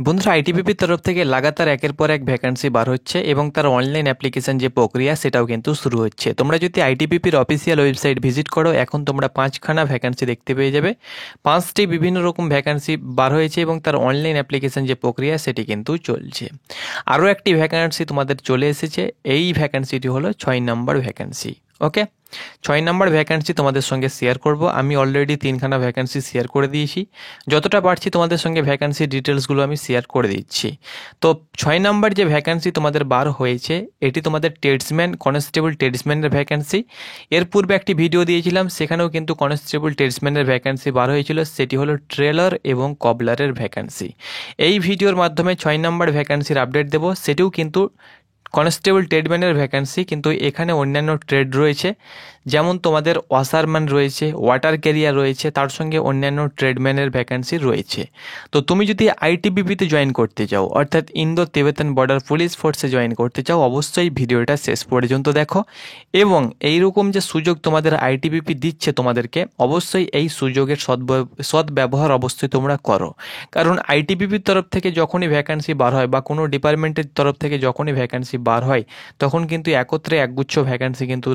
বন্ধুরা আইটিবিপির তরফ থেকে লাগাতার একের পর এক ভ্যাকান্সি বার হচ্ছে এবং তার অনলাইন অ্যাপ্লিকেশন যে প্রক্রিয়া সেটাও কিন্তু শুরু হচ্ছে। তোমরা যদি আইটিবিপির অফিসিয়াল ওয়েবসাইট ভিজিট করো এখন তোমরা 5খানা ভ্যাকান্সি দেখতে পেয়ে যাবে। 5টি বিভিন্ন রকম ভ্যাকান্সি বার হয়েছে এবং তার অনলাইন অ্যাপ্লিকেশন যে প্রক্রিয়া সেটি কিন্তু চলছে। আরও একটি ভ্যাকান্সি তোমাদের চলে এসেছে, এই ভ্যাকান্সিটি হলো 6 নম্বর ভ্যাকান্সি। ওকে, 6 নম্বর ভ্যাকান্সি তোমাদের সঙ্গে শেয়ার করব। আমি অলরেডি 3খানা ভ্যাকান্সি শেয়ার করে দিয়েছি, যতটা পারছি তোমাদের সঙ্গে ভ্যাকান্সি ডিটেলসগুলো আমি শেয়ার করে দিচ্ছি। তো 6 নম্বর যে ভ্যাকান্সি তোমাদের বার হয়েছে এটি তোমাদের ট্রেডসম্যান কনস্টেবল ট্রেডসম্যানের ভ্যাকান্সি। এর পূর্বে একটি ভিডিও দিয়েছিলাম, সেখানেও কিন্তু কনস্টেবল ট্রেডসম্যানের ভ্যাকান্সি বার হয়েছিল, সেটি হলো ট্রেলার এবং কবলারের ভ্যাকান্সি। এই ভিডিওর মাধ্যমে 6 নম্বর ভ্যাকান্সির আপডেট দেবো, সেটিও কিন্তু কনস্টেবল ট্রেডম্যানের ভ্যাকান্সি, কিন্তু এখানে অন্যান্য ট্রেড রয়েছে, যেমন তোমাদের ওয়াশারম্যান রয়েছে, ওয়াটার ক্যারিয়ার রয়েছে, তার সঙ্গে অন্যান্য ট্রেডম্যানের ভ্যাকান্সি রয়েছে। তো তুমি যদি আইটিবিপিতে জয়েন করতে চাও, অর্থাৎ ইন্দো তিবেতান বর্ডার পুলিশ ফোর্সে জয়েন করতে চাও, অবশ্যই ভিডিওটা শেষ পর্যন্ত দেখো এবং এইরকম যে সুযোগ তোমাদের আইটিবিপি দিচ্ছে তোমাদেরকে, অবশ্যই এই সুযোগের সদ্ব্যবহার অবশ্যই তোমরা করো। কারণ আইটিবিপির তরফ থেকে যখনই ভ্যাকান্সি বার হয় বা কোনো ডিপার্টমেন্টের তরফ থেকে যখনই ভ্যাকান্সি বার হয় তখন কিন্তু একত্রে একগুচ্ছ ভ্যাকান্সি কিন্তু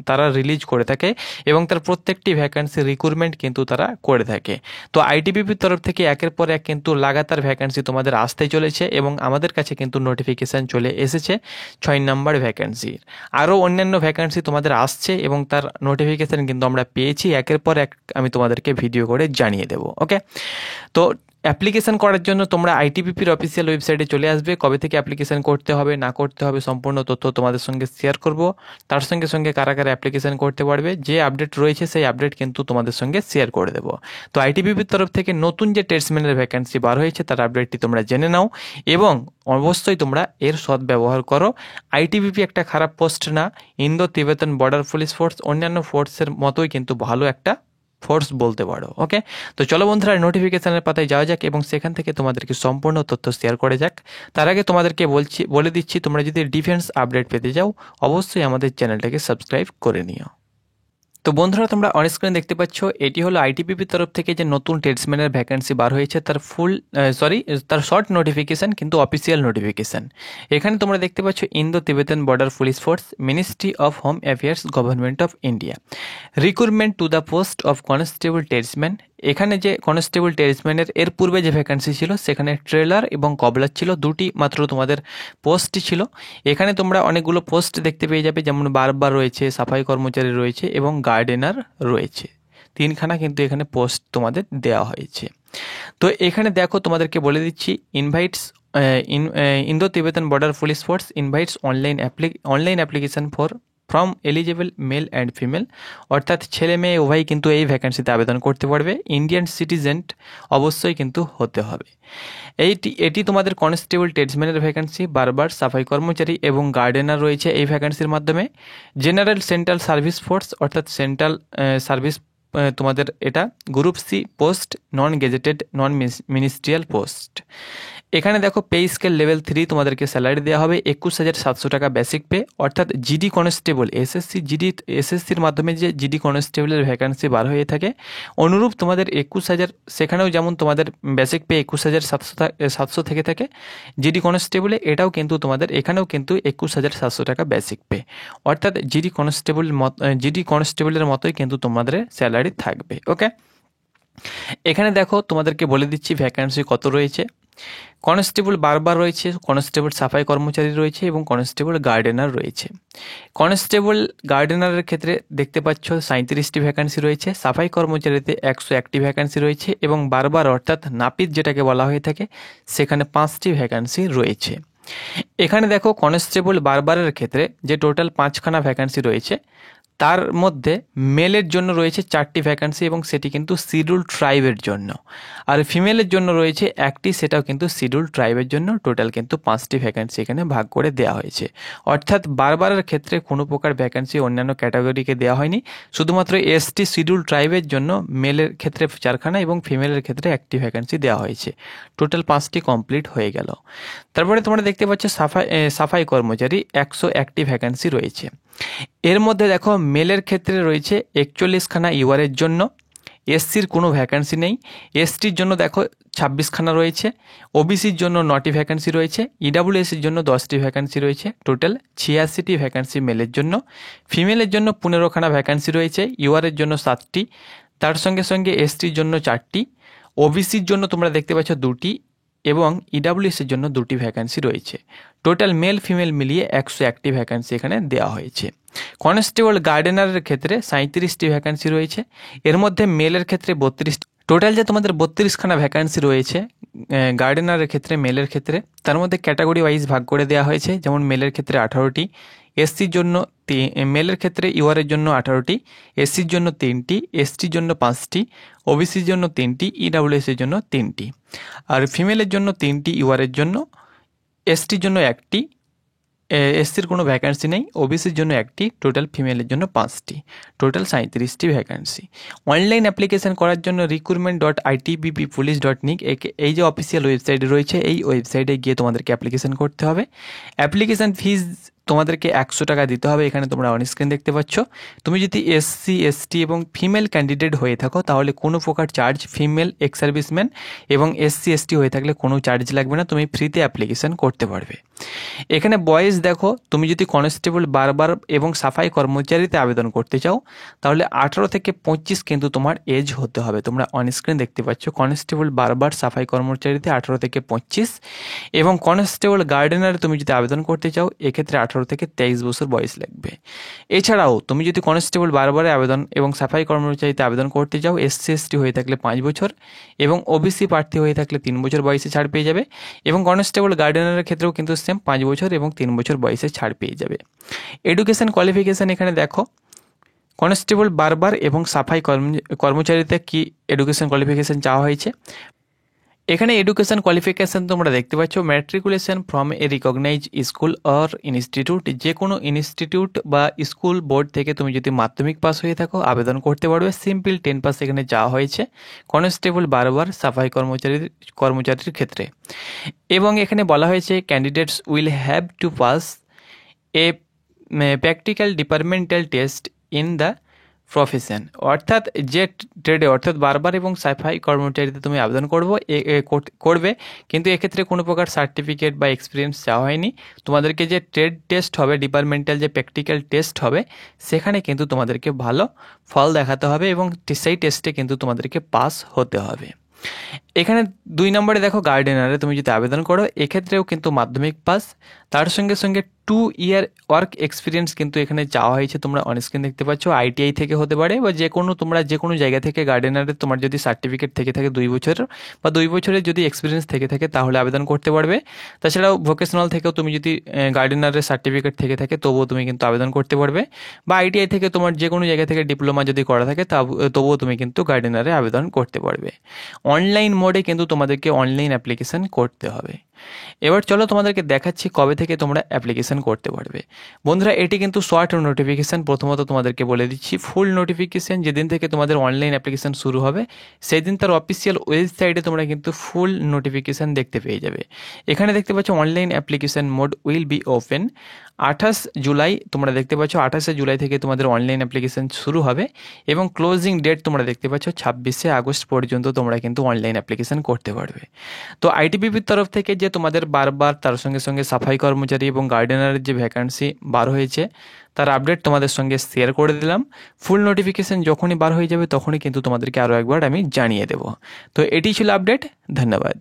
তারা রিলিজ করে থাকে এবং তার প্রত্যেকটি ভ্যাকান্সি রিক্রুটমেন্ট কিন্তু তারা করে থাকে। তো আইটিবিপির তরফ থেকে একের পর এক কিন্তু লাগাতার ভ্যাকান্সি তোমাদের আসতে চলেছে এবং আমাদের কাছে কিন্তু নোটিফিকেশান চলে এসেছে 6 নম্বর ভ্যাকান্সির। আরও অন্যান্য ভ্যাকান্সি তোমাদের আসছে এবং তার নোটিফিকেশান কিন্তু আমরা পেয়েছি, একের পর এক আমি তোমাদেরকে ভিডিও করে জানিয়ে দেবো। ওকে, তো অ্যাপ্লিকেশান করার জন্য তোমরা আইটিবিপির অফিসিয়াল ওয়েবসাইটে চলে আসবে। কবে থেকে অ্যাপ্লিকেশান করতে হবে না করতে হবে সম্পূর্ণ তথ্য তোমাদের সঙ্গে শেয়ার করব। তার সঙ্গে সঙ্গে কারা কারা অ্যাপ্লিকেশান করতে পারবে, যে আপডেট রয়েছে সেই আপডেট কিন্তু তোমাদের সঙ্গে শেয়ার করে দেবো। তো আইটিবিপির তরফ থেকে নতুন যে ট্রেডসম্যানের ভ্যাকান্সি বার হয়েছে তার আপডেটটি তোমরা জেনে নাও এবং অবশ্যই তোমরা এর সদ্ব্যবহার করো। আইটিবিপি একটা খারাপ পোস্ট না, Indo Tibetan border police force অন্যান্য ফোর্সের মতোই কিন্তু ভালো একটা ফোর্স বলতে পারো। ওকে, তো চলো বন্ধুরা নোটিফিকেশনের পাতায় যাওয়া যাক এবং সেখান থেকে তোমাদেরকে সম্পূর্ণ তথ্য শেয়ার করে যাক। তার আগে তোমাদেরকে বলে দিচ্ছি, তোমরা যদি ডিফেন্স আপডেট পেতে যাও অবশ্যই আমাদের চ্যানেলটাকে সাবস্ক্রাইব করে নিও। তো বন্ধুরা তোমরা অন স্ক্রিনে দেখতে পাচ্ছ, এটি হলো আইটিবিপির তরফ থেকে যে নতুন ট্রেডসম্যানের ভ্যাকান্সি বার হয়েছে তার শর্ট নোটিফিকেশান কিন্তু অফিসিয়াল নোটিফিকেশান। এখানে তোমরা দেখতে পাচ্ছ Indo Tibetan border police force, ministry of home affairs, government of India, recruitment to the post of constable tradesman. এখানে যে কনস্টেবল ট্রেডসম্যানের এর পূর্বে যে ভ্যাকান্সি ছিল সেখানে ট্রেলার এবং কবলার ছিল, দুটি মাত্র তোমাদের পোস্ট ছিল। এখানে তোমরা অনেকগুলো পোস্ট দেখতে পেয়ে যাবে, যেমন বারবার রয়েছে, সাফাই কর্মচারী রয়েছে এবং গার্ডেনার রয়েছে। 3খানা কিন্তু এখানে পোস্ট তোমাদের দেওয়া হয়েছে। তো এখানে দেখো তোমাদেরকে বলে দিচ্ছি, Indo Tibetan border police force invites online application from eligible male and female, অর্থাৎ ছেলে মেয়ে উভয় কিন্তু এই ভ্যাকান্সিতে আবেদন করতে পারবে। ইন্ডিয়ান সিটিজেন অবশ্যই কিন্তু হতে হবে। এটি তোমাদের কনস্টেবল ট্রেডসম্যানের ভ্যাকান্সি, বারবার সাফাই কর্মচারী এবং গার্ডেনার রয়েছে এই ভ্যাকান্সির মাধ্যমে। জেনারেল সেন্ট্রাল সার্ভিস ফোর্স অর্থাৎ সেন্ট্রাল সার্ভিস তোমাদের এটা group C post, non gazetted non ministerial post. এখানে দেখো পে স্কেল লেভেল 3 তোমাদেরকে স্যালারি দেওয়া হবে 21,700 টাকা বেসিক পে, অর্থাৎ জিডি কনস্টেবল এসএসসির মাধ্যমে যে জিডি কনস্টেবলের ভ্যাকান্সি বার হয়ে থাকে অনুরূপ তোমাদের 21,000, সেখানেও যেমন তোমাদের বেসিক পে 21,700 থেকে থাকে, জিডি কনস্টেবলে এটাও কিন্তু তোমাদের এখানেও কিন্তু 21,700 টাকা বেসিক পে, অর্থাৎ জিডি কনস্টেবলের মতোই কিন্তু তোমাদের স্যালারি থাকবে। ওকে, এখানে দেখো তোমাদেরকে বলে দিচ্ছি ভ্যাকান্সি কত রয়েছে। কনস্টেবল বারবার রয়েছে, কনস্টেবল সাফাই কর্মচারী রয়েছে এবং কনস্টেবল গার্ডেনার রয়েছে। কনস্টেবল গার্ডেনারের ক্ষেত্রে দেখতে পাচ্ছ 37টি ভ্যাকান্সি রয়েছে, সাফাই কর্মচারীতে 101টি ভ্যাকান্সি রয়েছে এবং বারবার অর্থাৎ নাপিত যেটাকে বলা হয়ে থাকে সেখানে 5টি ভ্যাকান্সি রয়েছে। এখানে দেখো কনস্টেবল বারবারের ক্ষেত্রে যে টোটাল 5খানা ভ্যাকান্সি রয়েছে তার মধ্যে মেলের জন্য রয়েছে 4টি ভ্যাকান্সি এবং সেটি কিন্তু শিডিউল ট্রাইবের জন্য, আর ফিমেলের জন্য রয়েছে 1টি, সেটাও কিন্তু শিডিউল ট্রাইবের জন্য। টোটাল কিন্তু 5টি ভ্যাকান্সি এখানে ভাগ করে দেওয়া হয়েছে, অর্থাৎ বারবারের ক্ষেত্রে কোনো প্রকার ভ্যাকান্সি অন্যান্য ক্যাটাগরিকে দেওয়া হয়নি, শুধুমাত্র এসটি শিডিউল ট্রাইবের জন্য মেলের ক্ষেত্রে 4খানা এবং ফিমেলের ক্ষেত্রে 1টি ভ্যাকান্সি দেওয়া হয়েছে। টোটাল 5টি কমপ্লিট হয়ে গেল। তারপরে তোমরা দেখতে পাচ্ছ সাফাই কর্মচারী 101টি ভ্যাকান্সি রয়েছে। এর মধ্যে দেখো মেলের ক্ষেত্রে রয়েছে 41খানা ইউআরের জন্য এসসির কোনো ভ্যাকান্সি নেই। এসটির জন্য দেখো 26খানা রয়েছে, ওবিসির জন্য 9টি ভ্যাকান্সি রয়েছে, ইডাব্লিউএসের জন্য 10টি ভ্যাকান্সি রয়েছে, টোটাল 86টি ভ্যাকান্সি মেলের জন্য। ফিমেলের জন্য 15খানা ভ্যাকান্সি রয়েছে, ইউআরের জন্য 7টি, তার সঙ্গে সঙ্গে এসটির জন্য 4টি, ওবিসির জন্য তোমরা দেখতে পাচ্ছ 2টি এবং ইডাব্লিউএসের জন্য 2টি ভ্যাকান্সি রয়েছে। টোটাল মেল ফিমেল মিলিয়ে 101টি ভ্যাকান্সি এখানে দেওয়া হয়েছে। কনস্টেবল গার্ডেনারের ক্ষেত্রে 37টি ভ্যাকান্সি রয়েছে, এর মধ্যে মেলের ক্ষেত্রে 32টি। টোটাল যে তোমাদের 32খানা ভ্যাকান্সি রয়েছে গার্ডেনারের ক্ষেত্রে, মেলের ক্ষেত্রে, তার মধ্যে ক্যাটাগরি ওয়াইজ ভাগ করে দেওয়া হয়েছে। যেমন মেলের ক্ষেত্রে 18টি, এসসির জন্য মেলের ক্ষেত্রে ইউআরের জন্য 18টি, এসসির জন্য 3টি, এসটির জন্য 5টি, ওবিসির জন্য 3টি, ইডাব্লিউএসের জন্য 3টি, আর ফিমেলের জন্য 3টি, ইউআরের জন্য, এসটির জন্য 1টি, এসসির কোনো ভ্যাকান্সি নেই, ওবিসির জন্য 1টি, টোটাল ফিমেলের জন্য 5টি, টোটাল 37টি ভ্যাকান্সি। অনলাইন অ্যাপ্লিকেশন করার জন্য recruitment.itbppolice.nic এই যে অফিসিয়াল ওয়েবসাইট রয়েছে, এই ওয়েবসাইটে গিয়ে তোমাদেরকে অ্যাপ্লিকেশন করতে হবে। অ্যাপ্লিকেশন ফিজ তোমাদেরকে 100 টাকা দিতে হবে, এখানে তোমরা অন স্ক্রিন দেখতে পাচ্ছ। তুমি যদি এসসি, এসটি এবং ফিমেল ক্যান্ডিডেট হয়ে থাকো তাহলে কোনো প্রকার চার্জ, ফিমেল এক্স সার্ভিসম্যান এবং এসসি, এসটি হয়ে থাকলে কোনো চার্জ লাগবে না, তুমি ফ্রিতে অ্যাপ্লিকেশন করতে পারবে। এখানে বয়েস দেখো, তুমি যদি কনস্টেবল বারবার এবং সাফাই কর্মচারীতে আবেদন করতে চাও তাহলে 18 থেকে 25 কিন্তু তোমার এজ হতে হবে। তোমরা অন স্ক্রিন দেখতে পাচ্ছ কনস্টেবল বারবার, সাফাই কর্মচারীতে 18 থেকে 25, এবং কনস্টেবল গার্ডেনারে তুমি যদি আবেদন করতে চাও এক্ষেত্রে 18 থেকে 23 বছর বয়স লাগবে। এছাড়াও তুমি যদি কনস্টেবল বারবারে আবেদন এবং সাফাই কর্মচারীতে আবেদন করতে চাও, এসসি, এসটি হয়ে থাকলে 5 বছর এবং ওবিসি প্রার্থী হয়ে থাকলে 3 বছর বয়সে ছাড় পেয়ে যাবে, এবং কনস্টেবল গার্ডেনারের ক্ষেত্রেও কিন্তু সেম 5 বছর এবং 3 বছর বয়সে ছাড় পেয়ে যাবে। এডুকেশন কোয়ালিফিকেশান এখানে দেখো, কনস্টেবল বারবার এবং সাফাই কর্মচারীতে কি এডুকেশন কোয়ালিফিকেশান চাওয়া হয়েছে। এখানে এডুকেশন কোয়ালিফিকেশান তোমরা দেখতে পাচ্ছ, matriculation from a recognise school or institute, যে কোনো ইনস্টিটিউট বা স্কুল বোর্ড থেকে তুমি যদি মাধ্যমিক পাস হয়ে থাকো আবেদন করতে পারবে। সিম্পল 10 পাস এখানে চাওয়া হয়েছে কনস্টেবল বারবার, সাফাই কর্মচারীর ক্ষেত্রে। এবং এখানে বলা হয়েছে candidates will have to pass a practical departmental test in the profession, অর্থাৎ যে ট্রেডে, অর্থাৎ বারবার এবং সাফাই কর্মচারীতে তুমি আবেদন করবে, কিন্তু এক্ষেত্রে কোনো প্রকার সার্টিফিকেট বা এক্সপিরিয়েন্স চাওয়া হয়নি। তোমাদেরকে যে ট্রেড টেস্ট হবে, ডিপার্টমেন্টাল যে প্র্যাকটিক্যাল টেস্ট হবে, সেখানে কিন্তু তোমাদেরকে ভালো ফল দেখাতে হবে এবং সেই টেস্টে কিন্তু তোমাদেরকে পাস হতে হবে। এখানে 2 নম্বরে দেখো গার্ডেনারে তুমি যদি আবেদন করো এক্ষেত্রেও কিন্তু মাধ্যমিক পাস, তার সঙ্গে সঙ্গে 2 ইয়ার ওয়ার্ক এক্সপিরিয়েন্স কিন্তু এখানে চাওয়া হয়েছে। তোমরা অনস্ক্রিন দেখতে পাচ্ছ, আইটিআই থেকে হতে পারে বা তোমরা যে কোনো জায়গা থেকে গার্ডেনারে তোমার যদি সার্টিফিকেট থেকে থাকে 2 বছরের বা 2 বছরের যদি এক্সপিরিয়েন্স থেকে থাকে তাহলে আবেদন করতে পারবে। তাছাড়াও ভোকেশনাল থেকেও তুমি যদি গার্ডেনারের সার্টিফিকেট থেকে থাকে তবুও তুমি কিন্তু আবেদন করতে পারবে, বা আইটিআই থেকে তোমার যে কোনো জায়গা থেকে ডিপ্লোমা যদি করা থাকে তবুও তুমি কিন্তু গার্ডেনারে আবেদন করতে পারবে। অনলাইন মোডে কিন্তু তোমাদেরকে অনলাইন অ্যাপ্লিকেশন করতে হবে। এবার চলো তোমাদেরকে দেখাচ্ছি কবে থেকে তোমরা অ্যাপ্লিকেশন করতে পারবে। বন্ধুরা, এটি কিন্তু শর্ট নোটিফিকেশান, প্রথমত তোমাদেরকে বলে দিচ্ছি। ফুল নোটিফিকেশান যেদিন থেকে তোমাদের অনলাইন অ্যাপ্লিকেশন শুরু হবে সেই দিন তার অফিসিয়াল ওয়েবসাইটে তোমরা কিন্তু ফুল নোটিফিকেশান দেখতে পেয়ে যাবে। এখানে দেখতে পাচ্ছ online application mode will be open 28 July, তোমরা দেখতে পাচ্ছ 28 জুলাই থেকে তোমাদের অনলাইন অ্যাপ্লিকেশন শুরু হবে এবং ক্লোজিং ডেট তোমরা দেখতে পাচ্ছ 26 আগস্ট পর্যন্ত তোমরা কিন্তু অনলাইন অ্যাপ্লিকেশন করতে পারবে। তো আইটিবিপির তরফ থেকে যে তোমাদের বারবার, তার সঙ্গে সঙ্গে সাফাই কর্মচারী এবং গার্ডেনারের যে ভ্যাকান্সি বার হয়েছে তার আপডেট তোমাদের সঙ্গে শেয়ার করে দিলাম। ফুল নোটিফিকেশন যখনই বার হয়ে যাবে তখনই কিন্তু তোমাদেরকে আরও একবার আমি জানিয়ে দেব। তো এটি ছিল আপডেট। ধন্যবাদ।